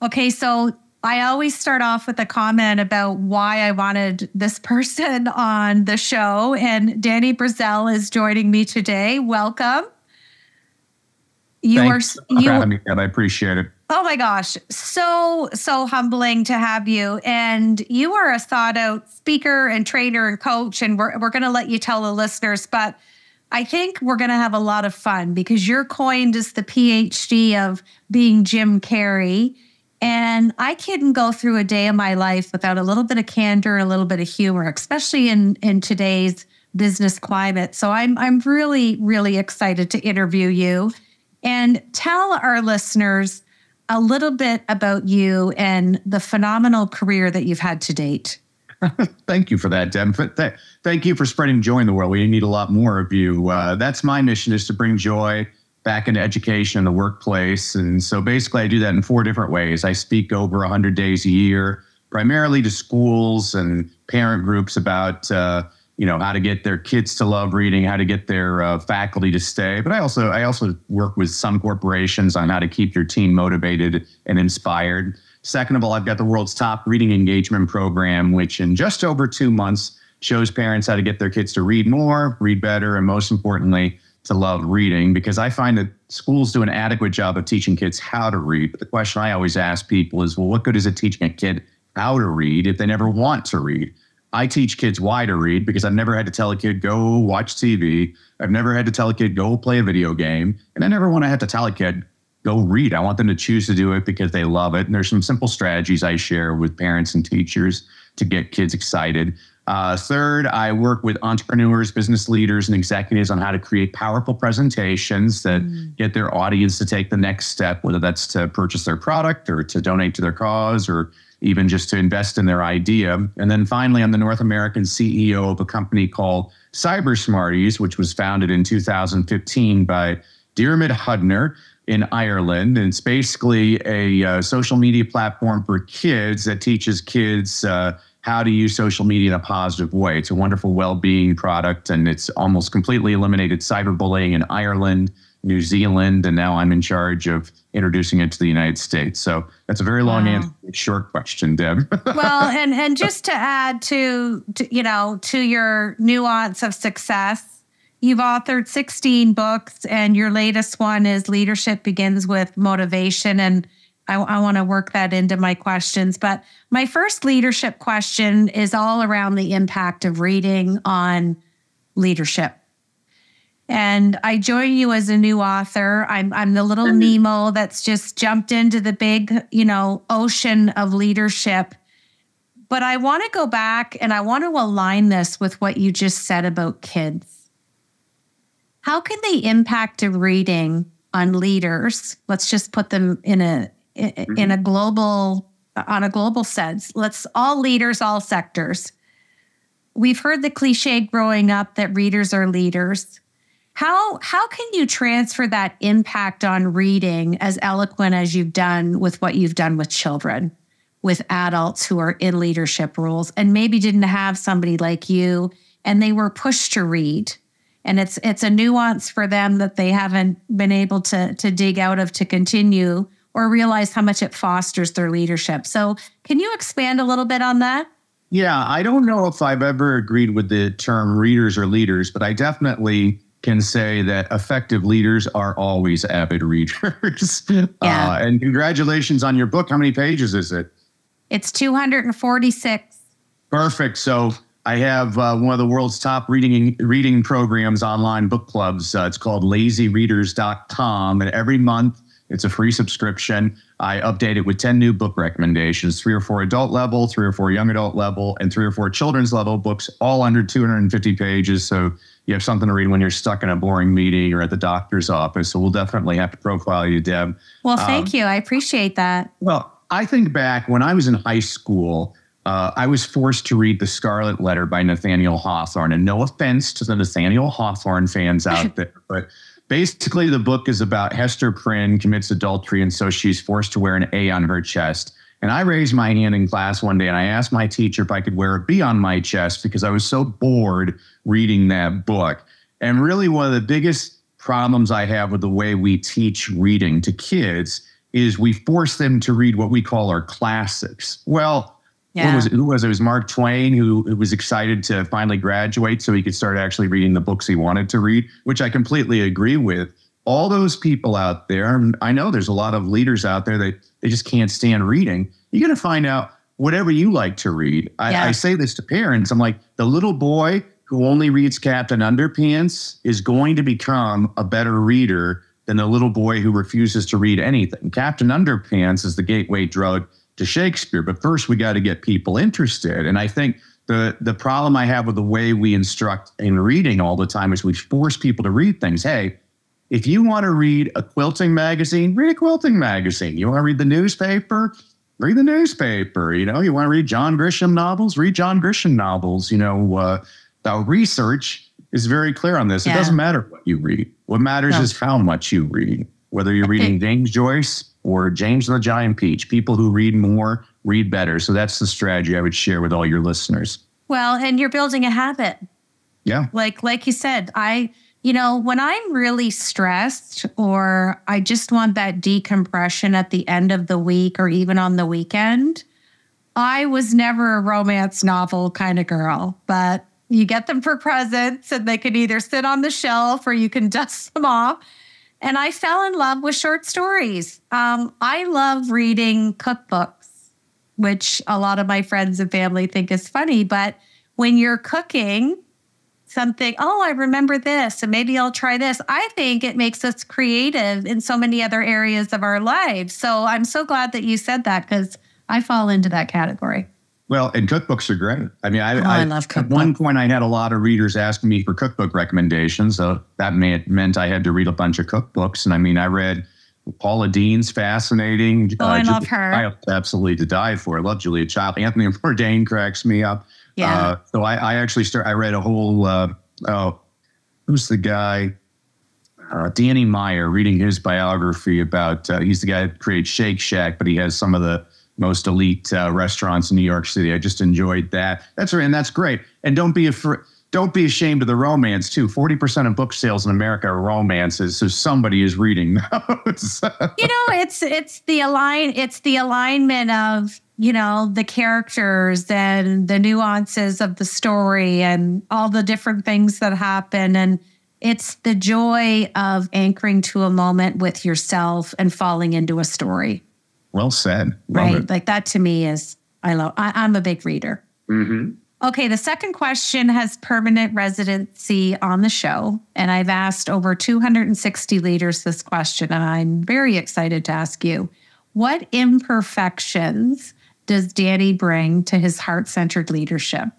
Okay, so I always start off with a comment about why I wanted this person on the show. And Danny Brazell is joining me today. Welcome. Thanks for having me, Deb. I appreciate it. Oh my gosh, so humbling to have you. And you are a thought out speaker and trainer and coach. And we're going to let you tell the listeners, but I think we're going to have a lot of fun because you're coined as the Ph.D. of being Jim Carrey. And I couldn't go through a day of my life without a little bit of candor, a little bit of humor, especially in today's business climate. So I'm really, really excited to interview you and tell our listeners a little bit about you and the phenomenal career that you've had to date. Thank you for that, Deb. Thank you for spreading joy in the world. We need a lot more of you. That's my mission, is to bring joy back into education and the workplace. And so basically I do that in 4 different ways. I speak over 100 days a year, primarily to schools and parent groups about, how to get their kids to love reading, how to get their faculty to stay. But I also work with some corporations on how to keep your team motivated and inspired. Second of all, I've got the world's top reading engagement program, which in just over 2 months shows parents how to get their kids to read more, read better, and most importantly, to love reading, because I find that schools do an adequate job of teaching kids how to read. But the question I always ask people is, well, what good is it teaching a kid how to read if they never want to read? I teach kids why to read because I've never had to tell a kid, go watch TV. I've never had to tell a kid, go play a video game. And I never want to have to tell a kid, go read. I want them to choose to do it because they love it. And there's some simple strategies I share with parents and teachers to get kids excited. Third, I work with entrepreneurs, business leaders, and executives on how to create powerful presentations that get their audience to take the next step, whether that's to purchase their product or to donate to their cause or even just to invest in their idea. And then finally, I'm the North American CEO of a company called Cyber Smarties, which was founded in 2015 by Diarmuid Hudner in Ireland. And it's basically a social media platform for kids that teaches kids how to use social media in a positive way. It's a wonderful well-being product, and it's almost completely eliminated cyberbullying in Ireland, New Zealand, and now I'm in charge of introducing it to the United States. So that's a very long answer to a short question, Deb. Well, and just to add to your nuance of success, you've authored 16 books, and your latest one is Leadership Begins with Motivation. And I want to work that into my questions. But my first leadership question is all around the impact of reading on leadership. And I join you as a new author. I'm the little Nemo that's just jumped into the big, ocean of leadership. But I want to go back and I want to align this with what you just said about kids. How can the impact of reading on leaders, let's just put them in a global sense. Let's all leaders, all sectors. We've heard the cliche growing up that readers are leaders. How can you transfer that impact on reading as eloquent as you've done with what you've done with children, with adults who are in leadership roles and maybe didn't have somebody like you and they were pushed to read? And it's a nuance for them that they haven't been able to dig out of to continue or realize how much it fosters their leadership. So can you expand a little bit on that? Yeah, I don't know if I've ever agreed with the term readers or leaders, but I definitely can say that effective leaders are always avid readers. Yeah. And congratulations on your book. How many pages is it? It's 246. Perfect. So I have one of the world's top reading programs, online book clubs. It's called lazyreaders.com. And every month, it's a free subscription. I update it with 10 new book recommendations, 3 or 4 adult level, 3 or 4 young adult level, and 3 or 4 children's level books, all under 250 pages. So you have something to read when you're stuck in a boring meeting or at the doctor's office. So we'll definitely have to profile you, Deb. Well, thank you. I appreciate that. Well, I think back when I was in high school, I was forced to read The Scarlet Letter by Nathaniel Hawthorne. And no offense to the Nathaniel Hawthorne fans out there, but basically, the book is about Hester Prynne commits adultery, and so she's forced to wear an A on her chest. And I raised my hand in class one day, and I asked my teacher if I could wear a B on my chest because I was so bored reading that book. And really, one of the biggest problems I have with the way we teach reading to kids is we force them to read what we call our classics. Well, yeah. Who was it? It was Mark Twain who was excited to finally graduate so he could start actually reading the books he wanted to read, which I completely agree with. All those people out there, and I know there's a lot of leaders out there that they just can't stand reading. You're going to find out whatever you like to read. I say this to parents. I'm like, the little boy who only reads Captain Underpants is going to become a better reader than the little boy who refuses to read anything. Captain Underpants is the gateway drug to Shakespeare, but first we got to get people interested. And I think the problem I have with the way we instruct in reading all the time is we force people to read things. Hey, if you want to read a quilting magazine, read a quilting magazine. You want to read the newspaper? Read the newspaper. You know, you want to read John Grisham novels? Read John Grisham novels. You know, the research is very clear on this. It doesn't matter what you read. What matters is how much you read, whether you're reading James Joyce or James and the Giant Peach. People who read more, read better. So that's the strategy I would share with all your listeners. Well, and you're building a habit. Yeah. Like you said, you know, when I'm really stressed or I just want that decompression at the end of the week or even on the weekend, I was never a romance novel kind of girl, but you get them for presents and they can either sit on the shelf or you can dust them off. And I fell in love with short stories. I love reading cookbooks, which a lot of my friends and family think is funny, but when you're cooking something, oh, I remember this, and maybe I'll try this. I think it makes us creative in so many other areas of our lives. So I'm so glad that you said that because I fall into that category. Well, and cookbooks are great. I mean, I love cookbooks. At one point, I had a lot of readers asking me for cookbook recommendations. So that meant I had to read a bunch of cookbooks. And I mean, I read Paula Dean's fascinating. Oh, I love her. I absolutely to die for. I love Julia Child. Anthony Bourdain cracks me up. Yeah. So I actually I read a whole, who's the guy? Danny Meyer, reading his biography about, he's the guy that created Shake Shack, but he has some of the most elite restaurants in New York City. I just enjoyed that. That's right, and that's great. And don't be ashamed of the romance too. 40% of book sales in America are romances, so somebody is reading those. You know, it's the alignment of, you know, the characters and the nuances of the story and all the different things that happen. And it's the joy of anchoring to a moment with yourself and falling into a story. Well said. Love it. Like that to me is, I'm a big reader. Mm-hmm. Okay, the second question has permanent residency on the show. And I've asked over 260 leaders this question, and I'm very excited to ask you, what imperfections does Danny bring to his heart-centered leadership?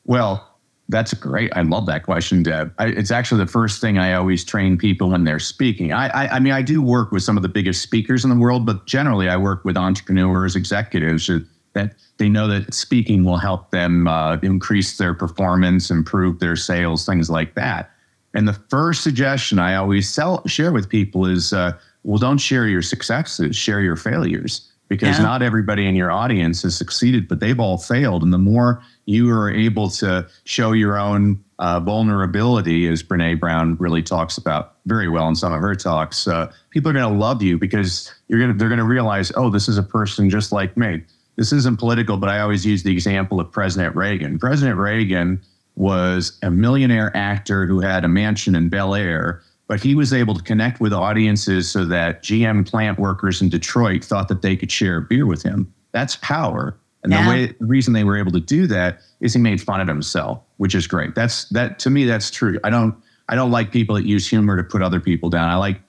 Well, that's great. I love that question, Deb. It's actually the first thing I always train people when they're speaking. I mean, I do work with some of the biggest speakers in the world, but generally I work with entrepreneurs, executives that they know that speaking will help them increase their performance, improve their sales, things like that. And the first suggestion I always share with people is, well, don't share your successes, share your failures. Because not everybody in your audience has succeeded, but they've all failed. And the more you are able to show your own vulnerability, as Brene Brown really talks about very well in some of her talks, people are going to love you because they're going to realize, oh, this is a person just like me. This isn't political, but I always use the example of President Reagan. President Reagan was a millionaire actor who had a mansion in Bel Air, but he was able to connect with audiences so that GM plant workers in Detroit thought that they could share a beer with him. That's power. And the reason they were able to do that is he made fun of himself, which is great. That to me, that's true. I don't like people that use humor to put other people down. I like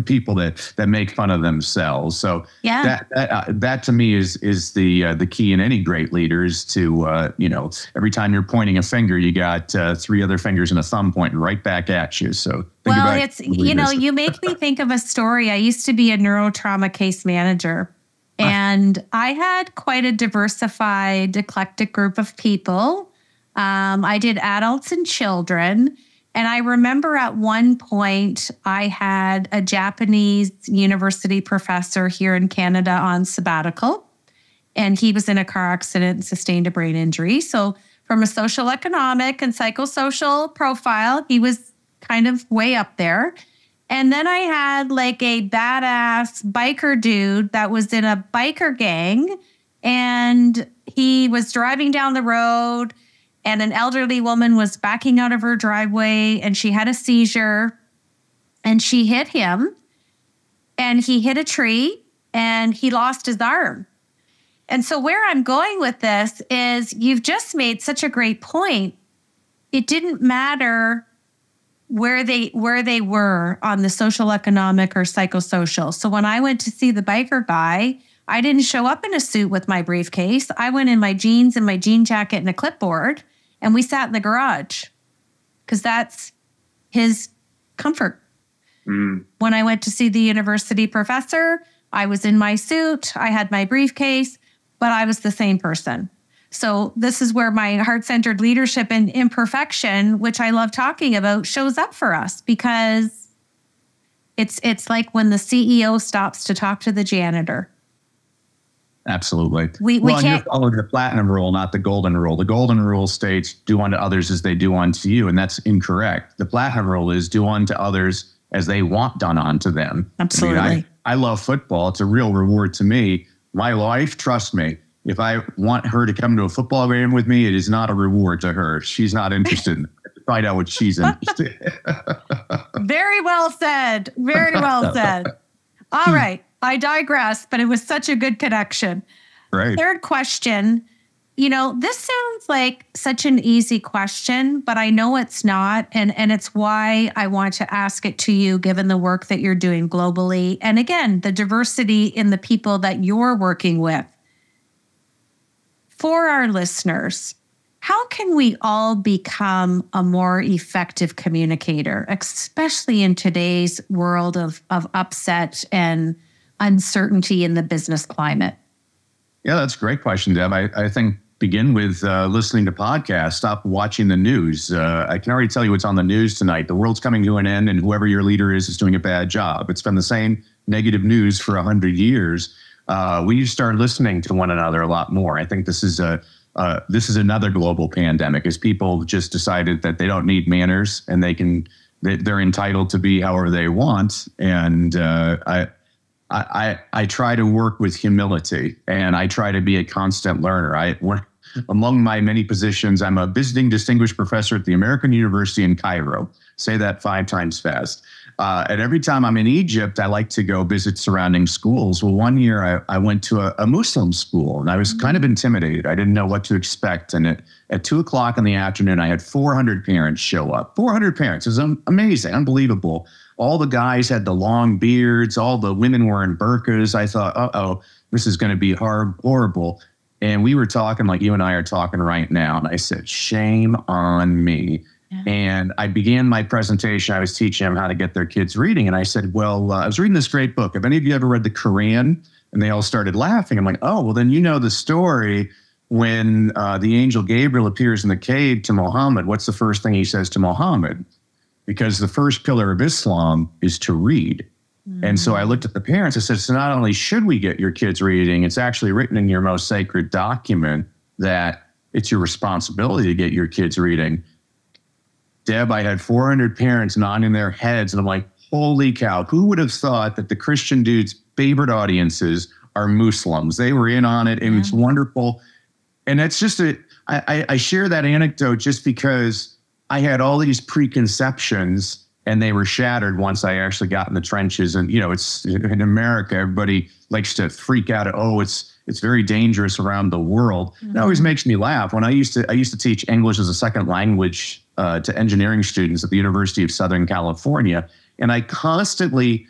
people that make fun of themselves. So that to me is the key in any great leader is to every time you're pointing a finger, you got three other fingers and a thumb pointing right back at you. So it's you make me think of a story. I used to be a neurotrauma case manager, and I had quite a diversified, eclectic group of people. I did adults and children. And I remember at one point, I had a Japanese university professor here in Canada on sabbatical, and he was in a car accident and sustained a brain injury. So from a social economic and psychosocial profile, he was kind of way up there. And then I had like a badass biker dude that was in a biker gang, and he was driving down the road, and an elderly woman was backing out of her driveway, and she had a seizure, and she hit him, and he hit a tree, and he lost his arm. And so where I'm going with this is, you've just made such a great point. It didn't matter where they were on the social, economic, or psychosocial. So when I went to see the biker guy, I didn't show up in a suit with my briefcase. I went in my jeans and my jean jacket and a clipboard, and we sat in the garage because that's his comfort. When I went to see the university professor, I was in my suit, I had my briefcase, but I was the same person. So this is where my heart-centered leadership and imperfection, which I love talking about, shows up for us, because it's like when the CEO stops to talk to the janitor. Absolutely. We can't. You're following the platinum rule, not the golden rule. The golden rule states, do unto others as they do unto you, and that's incorrect. The platinum rule is, do unto others as they want done unto them. Absolutely. I mean, I love football. It's a real reward to me. My wife, trust me, if I want her to come to a football game with me, it is not a reward to her. She's not interested in it. Find out what she's interested in. Very well said. Very well said. All right. I digress, but it was such a good connection. Right. Third question. This sounds like such an easy question, but I know it's not. And it's why I want to ask it to you, given the work that you're doing globally. And again, the diversity in the people that you're working with. For our listeners, how can we all become a more effective communicator, especially in today's world of upset and uncertainty in the business climate? Yeah, that's a great question, Deb. I think begin with listening to podcasts. Stop watching the news. I can already tell you what's on the news tonight. The world's coming to an end, and whoever your leader is doing a bad job. It's been the same negative news for 100 years. We need to start listening to one another a lot more. I think this is another global pandemic, as people just decided that they don't need manners, and they're entitled to be however they want. And I try to work with humility, and I try to be a constant learner. Among my many positions, I'm a visiting distinguished professor at the American University in Cairo. Say that 5 times fast. And every time I'm in Egypt, I like to go visit surrounding schools. Well, one year I went to a Muslim school, and I was kind of intimidated. I didn't know what to expect. And at 2 o'clock in the afternoon, I had 400 parents show up. 400 parents. It was amazing, unbelievable. All the guys had the long beards. All the women were in burqas. I thought, uh-oh, this is going to be horrible. And we were talking like you and I are talking right now. And I said, shame on me. Yeah. And I began my presentation. I was teaching them how to get their kids reading. And I said, well, I was reading this great book. Have any of you ever read the Quran? And they all started laughing. I'm like, oh, well, then you know the story when the angel Gabriel appears in the cave to Muhammad. What's the first thing he says to Muhammad? Because the first pillar of Islam is to read. And so I looked at the parents. I said, so not only should we get your kids reading, it's actually written in your most sacred document that it's your responsibility to get your kids reading. Deb, I had 400 parents nodding their heads, and I'm like, holy cow, who would have thought that the Christian dude's favorite audiences are Muslims? They were in on it, and it's wonderful. And that's just I share that anecdote just because I had all these preconceptions, and they were shattered once I actually got in the trenches. And, it's in America, everybody likes to freak out. Oh, it's very dangerous around the world. It always makes me laugh. When I used to teach English as a second language to engineering students at the University of Southern California. And I constantly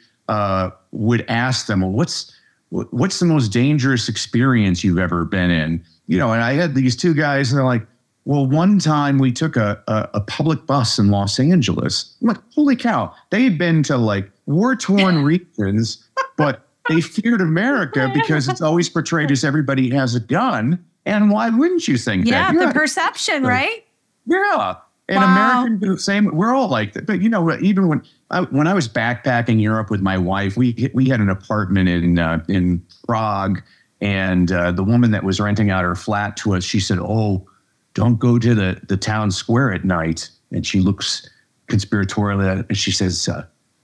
would ask them, well, what's the most dangerous experience you've ever been in? And I had these 2 guys, and they're like, well, one time we took a public bus in Los Angeles. I'm like, holy cow. They had been to like war-torn regions, but they feared America because it's always portrayed as everybody has a gun. And why wouldn't you think that? Yeah, the perception, right? Yeah. And Americans do the same. We're all like that. But, even when I was backpacking Europe with my wife, we had an apartment in Prague. And the woman that was renting out her flat to us, she said, oh, don't go to the town square at night. And she looks conspiratorially, and she says,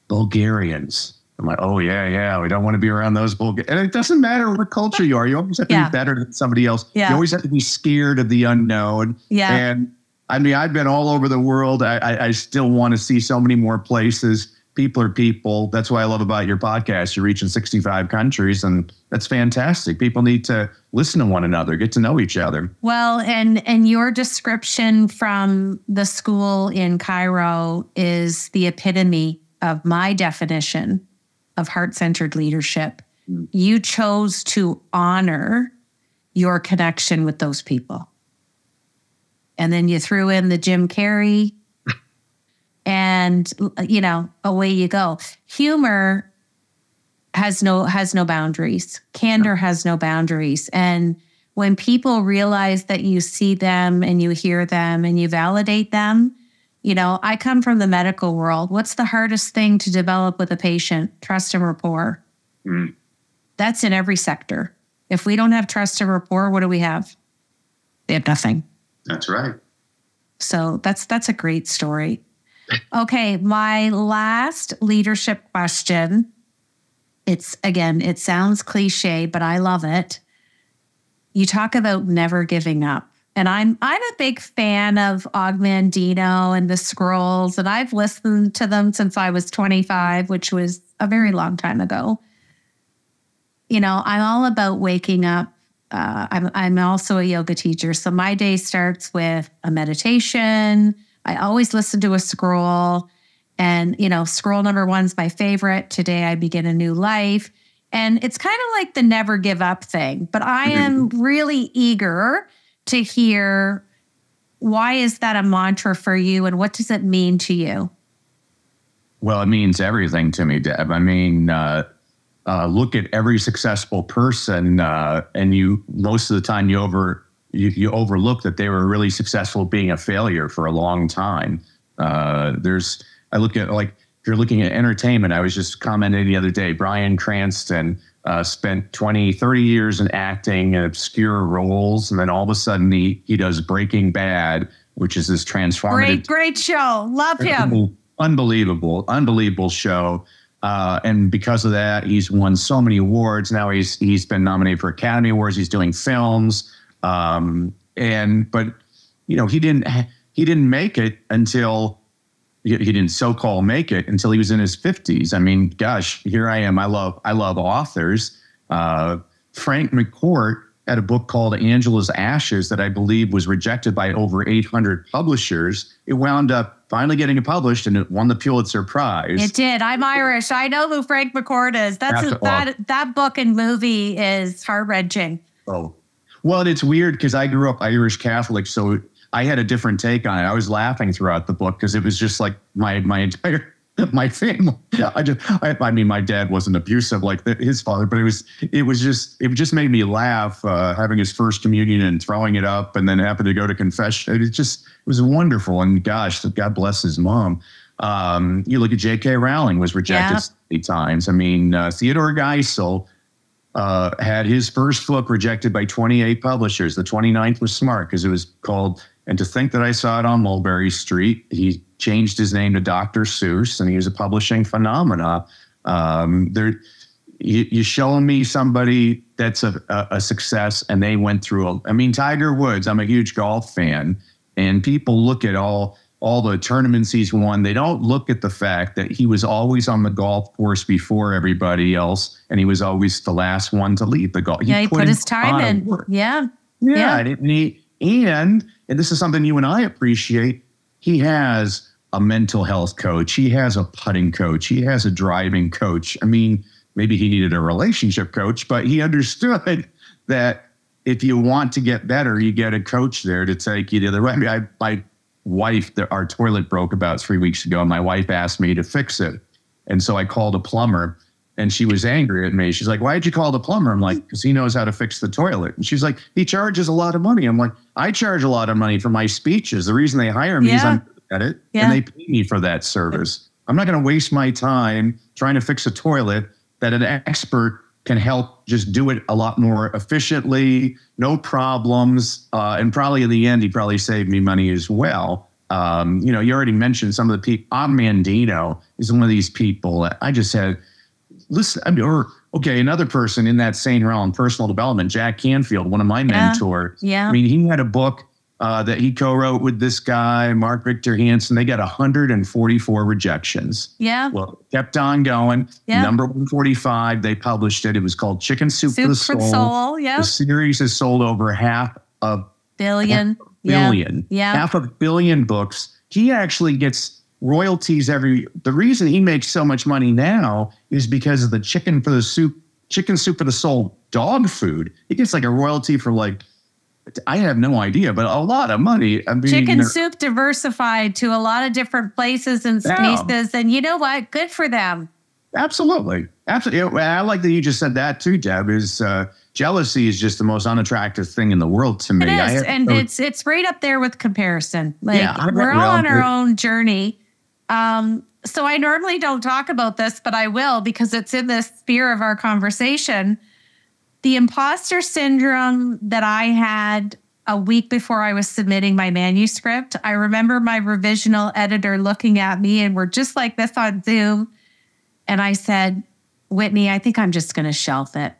Bulgarians. I'm like, oh, yeah. We don't want to be around those Bulgarians. And it doesn't matter what culture you are. You always have to be better than somebody else. You always have to be scared of the unknown. Yeah. And I mean, I've been all over the world. I still want to see so many more places. People are people. That's what I love about your podcast. You're reaching 65 countries, and that's fantastic. People need to listen to one another, get to know each other. Well, and your description from the school in Cairo is the epitome of my definition of heart-centered leadership. You chose to honor your connection with those people. And then you threw in the Jim Carrey and, away you go. Humor has no boundaries. Candor has no boundaries. And when people realize that you see them and you hear them and you validate them, I come from the medical world. What's the hardest thing to develop with a patient? Trust and rapport. That's in every sector. If we don't have trust and rapport, what do we have? We have nothing. That's right. So that's a great story. Okay, my last leadership question. It sounds cliche, but I love it. You talk about never giving up. And I'm a big fan of Og Mandino and the Scrolls, and I've listened to them since I was 25, which was a very long time ago. I'm all about waking up. I'm also a yoga teacher, so my day starts with a meditation. I always listen to a scroll, and scroll number 1's my favorite. Today I begin a new life, and it's kind of like the never give up thing. But I am really eager to hear, why is that a mantra for you, and what does it mean to you? Well, it means everything to me, Deb. I mean, look at every successful person, and most of the time you overlook that they were really successful being a failure for a long time. I look at, like, if you're looking at entertainment, I was just commenting the other day, Bryan Cranston spent 20, 30 years in acting in obscure roles, and then all of a sudden he does Breaking Bad, which is this transformative. Great show. Love him. Unbelievable show. And because of that, he's won so many awards. Now he's been nominated for Academy Awards. He's doing films. But he didn't make it until he didn't so-called make it until he was in his 50s. I mean, gosh, here I am. I love authors. Frank McCourt had a book called Angela's Ashes that I believe was rejected by over 800 publishers. It wound up finally getting it published, and it won the Pulitzer Prize. It did. I'm Irish. I know who Frank McCourt is. That book and movie is heart-wrenching. Oh, well, and it's weird because I grew up Irish Catholic, so I had a different take on it. I was laughing throughout the book because it was just like my entire my family. I mean, my dad wasn't abusive like his father, but it just made me laugh having his first communion and throwing it up, and then having to go to confession. It was wonderful, and gosh, God bless his mom. You look at J.K. Rowling was rejected so many times. I mean, Theodore Geisel had his first book rejected by 28 publishers. The 29th was smart because it was called And to Think That I Saw It on Mulberry Street. He changed his name to Dr. Seuss, and he was a publishing phenomena. You showing me somebody that's a success, and they went through Tiger Woods. I'm a huge golf fan, and people look at all the tournaments he's won. They don't look at the fact that he was always on the golf course before everybody else, and he was always the last one to leave the golf. He put his time in. Yeah. And this is something you and I appreciate. He has a mental health coach. He has a putting coach. He has a driving coach. I mean, maybe he needed a relationship coach, but he understood that if you want to get better, you get a coach there to take you the other way. I mean, my wife, our toilet broke about 3 weeks ago, and my wife asked me to fix it. And so I called a plumber, and she was angry at me. She's like, "Why did you call the plumber?" I'm like, "Because he knows how to fix the toilet." And she's like, "He charges a lot of money." I'm like, "I charge a lot of money for my speeches. The reason they hire me is I'm good at it, and they pay me for that service. I'm not going to waste my time trying to fix a toilet that an expert can help just do it a lot more efficiently, no problems. And probably in the end, he probably saved me money as well. You already mentioned some of the people. Mandino is one of these people that I just had, listen, another person in that same realm, personal development, Jack Canfield, one of my mentors. Yeah. I mean, he had a book that he co-wrote with this guy, Mark Victor Hansen. They got 144 rejections. Yeah. Well, kept on going. Yeah. Number 145, they published it. It was called Chicken Soup for the Soul. Yeah. The series has sold over half a billion. Yeah. Half a billion books. He actually gets royalties the reason he makes so much money now is because of the Chicken Soup for the Soul dog food. He gets like a royalty for I have no idea, but a lot of money. I mean, Chicken Soup diversified to a lot of different places and spaces. And you know what? Good for them. Absolutely. I like that you just said that too, Deb, is jealousy is just the most unattractive thing in the world to me. It is. And it's right up there with comparison. We're all on our own journey. So I normally don't talk about this, but I will because it's in the sphere of our conversation. The imposter syndrome that I had a week before I was submitting my manuscript, I remember my revisional editor looking at me, and we're just like this on Zoom. And I said, Whitney, I think I'm just going to shelf it.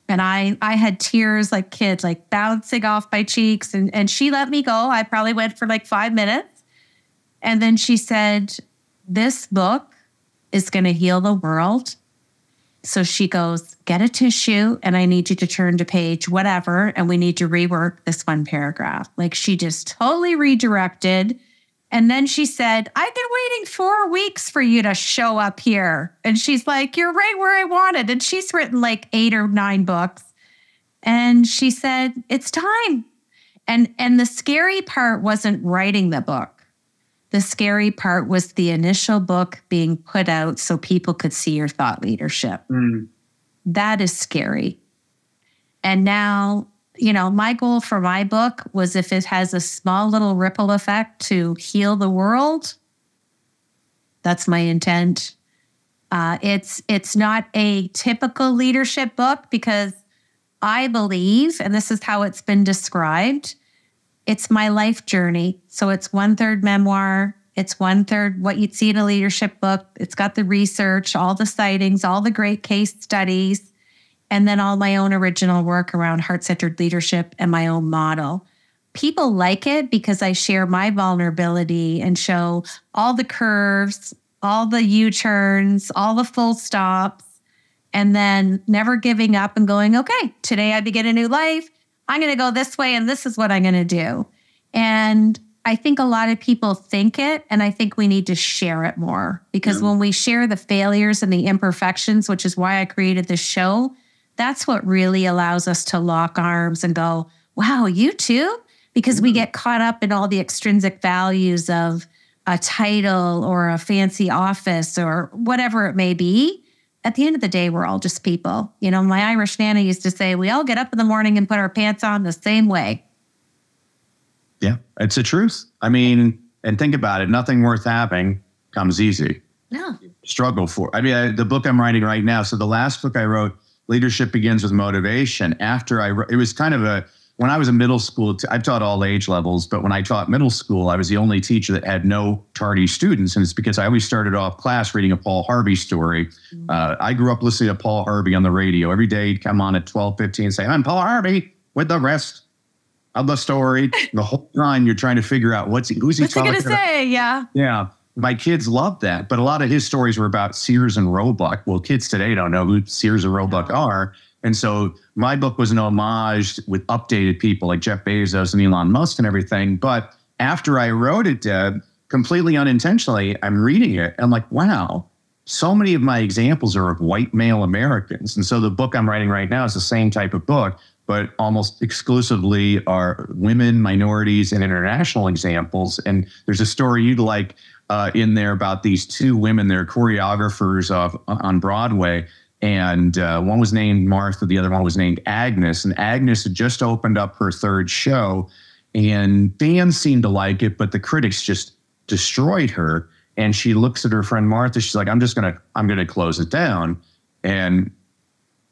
And I had tears like kids, like bouncing off my cheeks. And she let me go. I probably went for 5 minutes. And then she said, this book is going to heal the world. So she goes, get a tissue and I need you to turn to page whatever. And we need to rework this one paragraph. She just totally redirected. And then she said, I've been waiting 4 weeks for you to show up here. And she's like, you're right where I wanted. And she's written 8 or 9 books. And she said, it's time. And the scary part wasn't writing the book. The scary part was the initial book being put out so people could see your thought leadership. That is scary. And now, my goal for my book was if it has a small little ripple effect to heal the world, that's my intent. It's not a typical leadership book because I believe, and this is how it's been described, it's my life journey. So it's 1/3 memoir. It's 1/3 what you'd see in a leadership book. It's got the research, all the sightings, all the great case studies, and then all my own original work around heart-centered leadership and my own model. People like it because I share my vulnerability and show all the curves, all the U-turns, all the full stops, and then never giving up and going, okay, today I begin a new life. I'm going to go this way, and this is what I'm going to do. And I think a lot of people think it, and I think we need to share it more because when we share the failures and the imperfections, which is why I created this show, that's what really allows us to lock arms and go, wow, you too? Because we get caught up in all the extrinsic values of a title or a fancy office or whatever it may be. At the end of the day, we're all just people. My Irish Nana used to say, we all get up in the morning and put our pants on the same way. Yeah, it's the truth. I mean, and think about it. Nothing worth having comes easy. No. Struggle for. I mean, the book I'm writing right now. So the last book I wrote, Leadership Begins with Motivation. After I wrote, it was kind of when I was in middle school, I've taught all age levels, but when I taught middle school, I was the only teacher that had no tardy students. And it's because I always started off class reading a Paul Harvey story. I grew up listening to Paul Harvey on the radio. Every day he'd come on at 12:15 and say, I'm Paul Harvey with the rest of the story. The whole time you're trying to figure out who's he going to say? Yeah. Yeah. My kids loved that. But a lot of his stories were about Sears and Roebuck. Well, kids today don't know who Sears and Roebuck are. And so my book was an homage with updated people like Jeff Bezos and Elon Musk and everything. But after I wrote it, Deb, completely unintentionally, I'm reading it. And I'm like, wow, so many of my examples are of white male Americans. And so the book I'm writing right now is the same type of book, but almost exclusively are women, minorities, and international examples. And there's a story you'd like in there about these 2 women. They're choreographers on Broadway. And one was named Martha, the other one was named Agnes. And Agnes had just opened up her 3rd show. And fans seemed to like it, but the critics just destroyed her. And she looks at her friend Martha. She's like, I'm going to close it down. And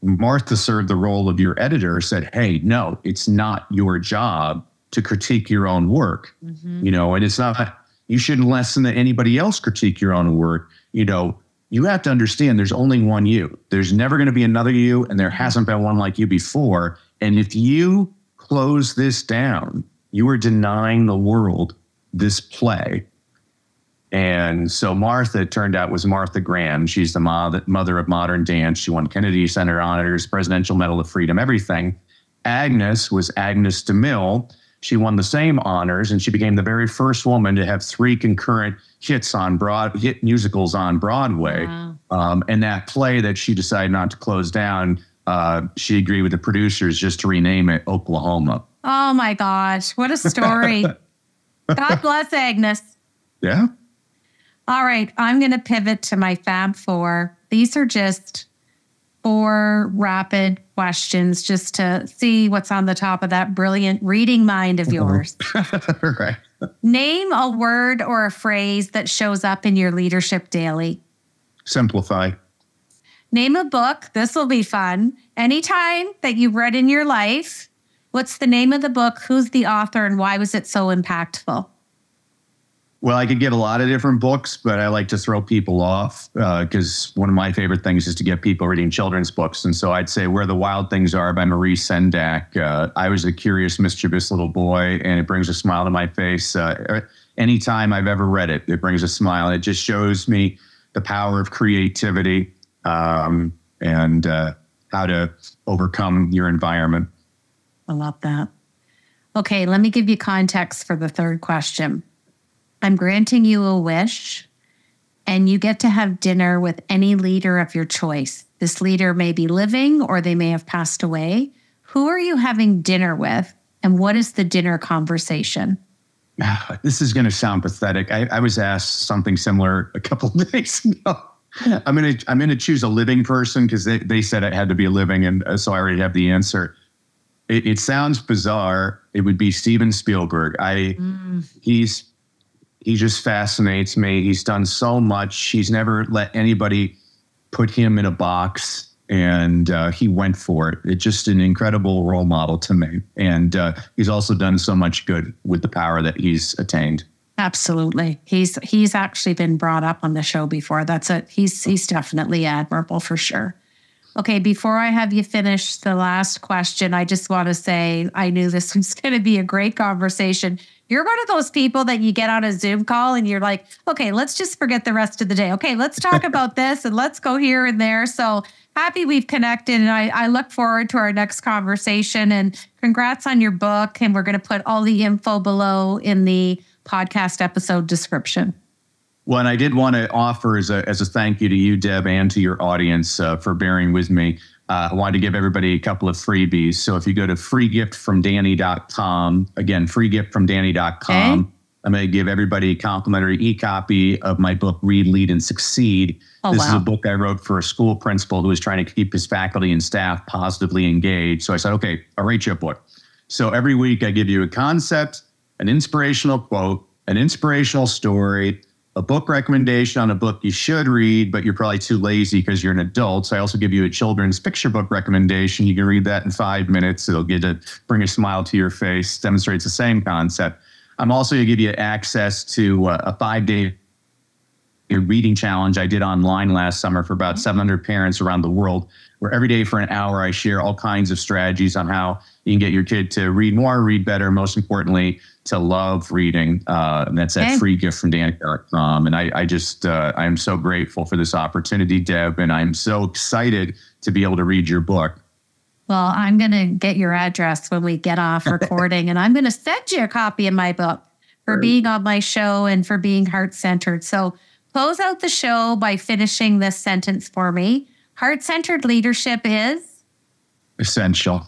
Martha served the role of your editor, said, hey, no, it's not your job to critique your own work. And it's not, you shouldn't listen to anybody else critique your own work. You have to understand there's only one you. There's never going to be another you, and there hasn't been one like you before. And if you close this down, you are denying the world this play. And so Martha, it turned out, was Martha Graham. She's the mother of modern dance. She won Kennedy Center honors, Presidential Medal of Freedom, everything. Agnes was Agnes DeMille. She won the same honors, and she became the very first woman to have 3 concurrent hit musicals on Broadway. Wow. And that play that she decided not to close down, she agreed with the producers just to rename it Oklahoma. Oh my gosh, what a story. God bless Agnes. Yeah. All right, I'm going to pivot to my Fab 4. These are just 4 rapid questions just to see what's on the top of that brilliant reading mind of yours. Right. Name a word or a phrase that shows up in your leadership daily. Simplify. Name a book. This will be fun. Anytime that you've read in your life. What's the name of the book? Who's the author? And why was it so impactful? Well, I could get a lot of different books, but I like to throw people off because one of my favorite things is to get people reading children's books. And so I'd say Where the Wild Things Are by Marie Sendak. I was a curious, mischievous little boy, and it brings a smile to my face. Anytime I've ever read it, it brings a smile. It just shows me the power of creativity and how to overcome your environment. I love that. Okay, let me give you context for the third question. I'm granting you a wish, and you get to have dinner with any leader of your choice. This leader may be living or they may have passed away. Who are you having dinner with, and what is the dinner conversation? This is going to sound pathetic. I was asked something similar a couple of days ago. I'm going to choose a living person because they said it had to be a living, and so I already have the answer. It sounds bizarre. It would be Steven Spielberg. He just fascinates me. He's done so much. He's never let anybody put him in a box, and he went for it. It's just an incredible role model to me. And he's also done so much good with the power that he's attained. Absolutely. He's actually been brought up on the show before. He's definitely admirable for sure. Okay, before I have you finish the last question, I just want to say I knew this was going to be a great conversation. You're one of those people that you get on a Zoom call and you're like, okay, let's just forget the rest of the day. Okay, let's talk about this and let's go here and there. So happy we've connected, and I look forward to our next conversation. And congrats on your book. And we're going to put all the info below in the podcast episode description. Well, and I did want to offer as a thank you to you, Deb, and to your audience for bearing with me. I wanted to give everybody a couple of freebies. So if you go to freegiftfromdanny.com, again, freegiftfromdanny.com, okay. I'm going to give everybody a complimentary e-copy of my book, Read, Lead, and Succeed. This is a book I wrote for a school principal who was trying to keep his faculty and staff positively engaged. So I said, okay, I'll write you a book. So every week I give you a concept, an inspirational quote, an inspirational story, a book recommendation on a book you should read, but you're probably too lazy because you're an adult. So I also give you a children's picture book recommendation. You can read that in 5 minutes. It'll bring a smile to your face, demonstrates the same concept. I'm also going to give you access to a 5-day reading challenge I did online last summer for about 700 parents around the world, where every day for an hour, I share all kinds of strategies on how you can get your kid to read more, read better, most importantly, to love reading. And that's at freegiftfromdanny.com. And I'm so grateful for this opportunity, Deb, and I'm so excited to be able to read your book. Well, I'm going to get your address when we get off recording, and I'm going to send you a copy of my book for being on my show and for being heart-centered. So close out the show by finishing this sentence for me. Heart-centered leadership is? Essential.